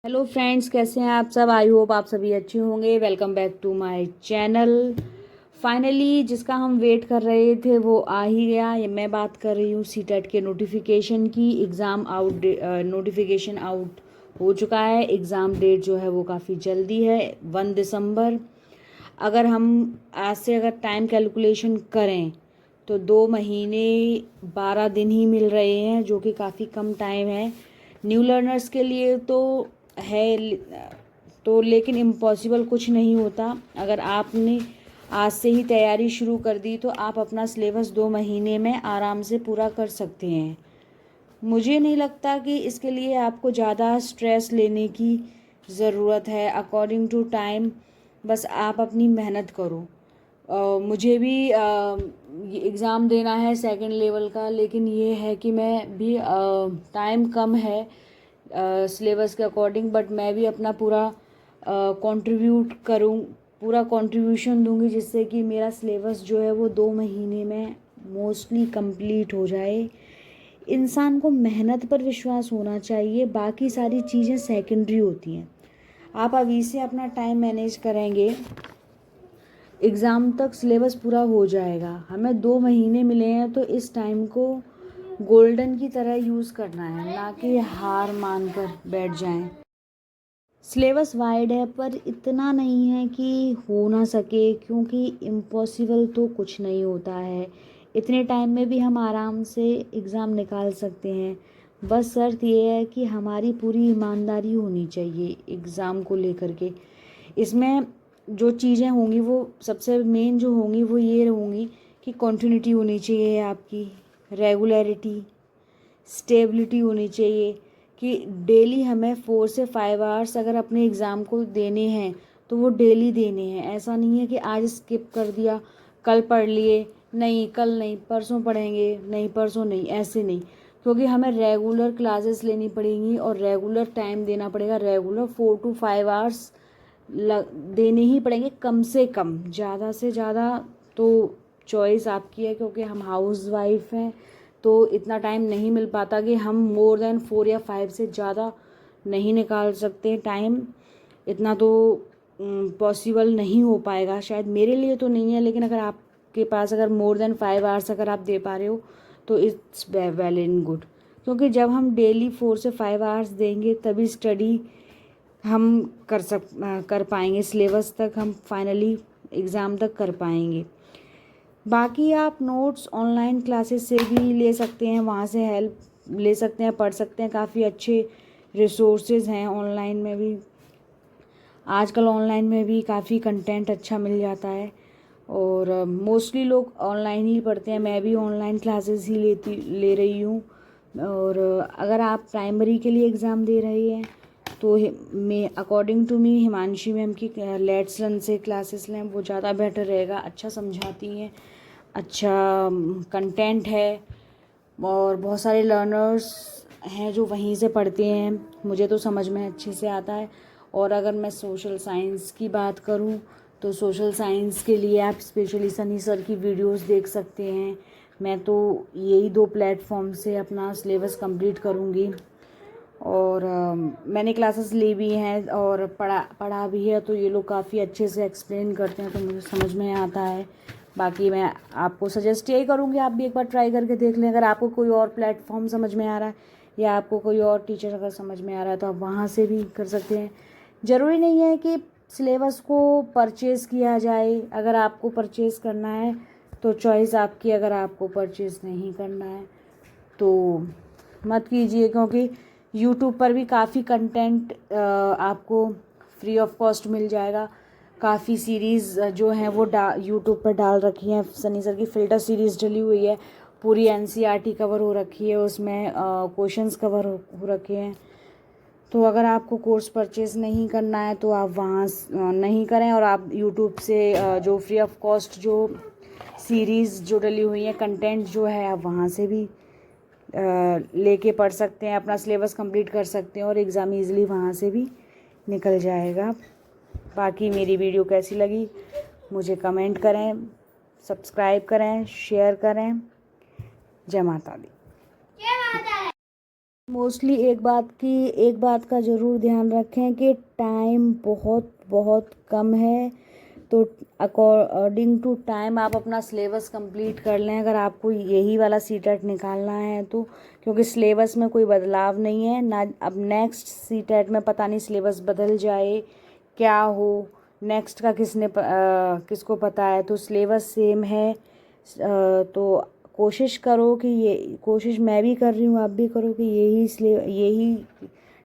Hello friends, कैसे हैं आप सब। आई होप आप सभी अच्छे होंगे। Welcome back to my channel. Finally जिसका हम वेट कर रहे थे वो आ ही गया। ये मैं बात कर रही हूँ सीटेट के नोटिफिकेशन की। एग्ज़ाम आउट, नोटिफिकेशन आउट हो चुका है। एग्ज़ाम डेट जो है वो काफ़ी जल्दी है, 1 दिसंबर। अगर हम आज से अगर टाइम कैलकुलेशन करें तो 2 महीने 12 दिन ही मिल रहे हैं, जो कि काफ़ी कम टाइम है न्यू लर्नर्स के लिए तो है। तो लेकिन इम्पॉसिबल कुछ नहीं होता। अगर आपने आज से ही तैयारी शुरू कर दी तो आप अपना सिलेबस 2 महीने में आराम से पूरा कर सकते हैं। मुझे नहीं लगता कि इसके लिए आपको ज़्यादा स्ट्रेस लेने की ज़रूरत है। अकॉर्डिंग टू टाइम बस आप अपनी मेहनत करो। मुझे भी एग्ज़ाम देना है सेकंड लेवल का, लेकिन ये है कि मैं भी टाइम कम है सिलेबस के अकॉर्डिंग, बट मैं भी अपना पूरा कंट्रीब्यूट करूँ, पूरा कंट्रीब्यूशन दूंगी, जिससे कि मेरा सिलेबस जो है वो 2 महीने में मोस्टली कंप्लीट हो जाए। इंसान को मेहनत पर विश्वास होना चाहिए, बाकी सारी चीज़ें सेकेंडरी होती हैं। आप अभी से अपना टाइम मैनेज करेंगे, एग्ज़ाम तक सिलेबस पूरा हो जाएगा। हमें 2 महीने मिले हैं तो इस टाइम को गोल्डन की तरह यूज़ करना है, ना कि हार मान कर बैठ जाएं। सिलेबस वाइड है पर इतना नहीं है कि हो ना सके, क्योंकि इम्पॉसिबल तो कुछ नहीं होता है। इतने टाइम में भी हम आराम से एग्ज़ाम निकाल सकते हैं। बस शर्त ये है कि हमारी पूरी ईमानदारी होनी चाहिए एग्ज़ाम को लेकर के। इसमें जो चीज़ें होंगी वो सबसे मेन जो होंगी वो ये होंगी कि कॉन्टिन्यूटी होनी चाहिए आपकी, रेगुलरिटी, स्टेबिलिटी होनी चाहिए कि डेली हमें 4 से 5 आवर्स अगर अपने एग्ज़ाम को देने हैं तो वो डेली देने हैं। ऐसा नहीं है कि आज स्किप कर दिया, कल पढ़ लिए, नहीं कल नहीं, परसों पढ़ेंगे, नहीं परसों नहीं, ऐसे नहीं। क्योंकि हमें रेगुलर क्लासेस लेनी पड़ेंगी और रेगुलर टाइम देना पड़ेगा। रेगुलर 4 to 5 आवर्स देने ही पड़ेंगे कम से कम। ज़्यादा से ज़्यादा तो चॉइस आपकी है, क्योंकि हम हाउस वाइफ हैं तो इतना टाइम नहीं मिल पाता कि हम मोर देन 4 या 5 से ज़्यादा नहीं निकाल सकते टाइम। इतना तो पॉसिबल नहीं हो पाएगा, शायद मेरे लिए तो नहीं है। लेकिन अगर आपके पास अगर मोर देन 5 आवर्स अगर आप दे पा रहे हो तो इट्स वेल एंड गुड। क्योंकि जब हम डेली 4 से 5 आवर्स देंगे तभी स्टडी हम कर पाएंगे, सिलेबस तक हम फाइनली एग्ज़ाम तक कर पाएंगे। बाकी आप नोट्स ऑनलाइन क्लासेस से भी ले सकते हैं, वहाँ से हेल्प ले सकते हैं, पढ़ सकते हैं। काफ़ी अच्छे रिसोर्सेज हैं ऑनलाइन में भी। आजकल ऑनलाइन में भी काफ़ी कंटेंट अच्छा मिल जाता है और मोस्टली लोग ऑनलाइन ही पढ़ते हैं। मैं भी ऑनलाइन क्लासेस ही ले रही हूँ। और अगर आप प्राइमरी के लिए एग्ज़ाम दे रहे हैं तो मैं according to me Himanshi ma'am की लेट्स रन से क्लासेस लें, वो ज़्यादा बेटर रहेगा। अच्छा समझाती हैं, अच्छा कंटेंट है और बहुत सारे लर्नर्स हैं जो वहीं से पढ़ते हैं। मुझे तो समझ में अच्छे से आता है। और अगर मैं सोशल साइंस की बात करूं तो सोशल साइंस के लिए आप स्पेशली सनी सर की वीडियोस देख सकते हैं। मैं तो यही 2 प्लेटफॉर्म से अपना सिलेबस कंप्लीट करूंगी। और मैंने क्लासेस ली भी हैं और पढ़ा भी है, तो ये लोग काफ़ी अच्छे से एक्सप्लेन करते हैं तो मुझे समझ में आता है। बाकी मैं आपको सजेस्ट यही करूँगी आप भी एक बार ट्राई करके देख लें। अगर आपको कोई और प्लेटफॉर्म समझ में आ रहा है या आपको कोई और टीचर अगर समझ में आ रहा है तो आप वहाँ से भी कर सकते हैं। ज़रूरी नहीं है कि सिलेबस को परचेज़ किया जाए। अगर आपको परचेज़ करना है तो चॉइस आपकी, अगर आपको परचेज़ नहीं करना है तो मत कीजिए। क्योंकि यूट्यूब पर भी काफ़ी कंटेंट आपको फ्री ऑफ कॉस्ट मिल जाएगा। काफ़ी सीरीज़ जो हैं वो यूट्यूब पर डाल रखी हैं। सनी सर की फ़िल्टर सीरीज़ डली हुई है, पूरी एनसीईआरटी कवर हो रखी है, उसमें क्वेश्चंस कवर हो रखे हैं। तो अगर आपको कोर्स परचेज़ नहीं करना है तो आप वहाँ नहीं करें और आप यूट्यूब से जो फ्री ऑफ कॉस्ट जो सीरीज़ जो डली हुई हैं, कंटेंट जो है, आप वहाँ से भी लेके पढ़ सकते हैं, अपना सिलेबस कंप्लीट कर सकते हैं और एग्ज़ाम ईज़िली वहाँ से भी निकल जाएगा। बाकी मेरी वीडियो कैसी लगी मुझे कमेंट करें, सब्सक्राइब करें, शेयर करें। जय माता दी। मोस्टली एक बात का ज़रूर ध्यान रखें कि टाइम बहुत बहुत कम है, तो अकॉर्डिंग टू टाइम आप अपना सिलेबस कंप्लीट कर लें अगर आपको यही वाला सीटेट निकालना है तो, क्योंकि सिलेबस में कोई बदलाव नहीं है ना। अब नेक्स्ट सीटेट में पता नहीं सिलेबस बदल जाए, क्या हो, नेक्स्ट का किसको पता है, तो सिलेबस सेम है। तो कोशिश करो कि ये कोशिश मैं भी कर रही हूँ, आप भी करो कि यही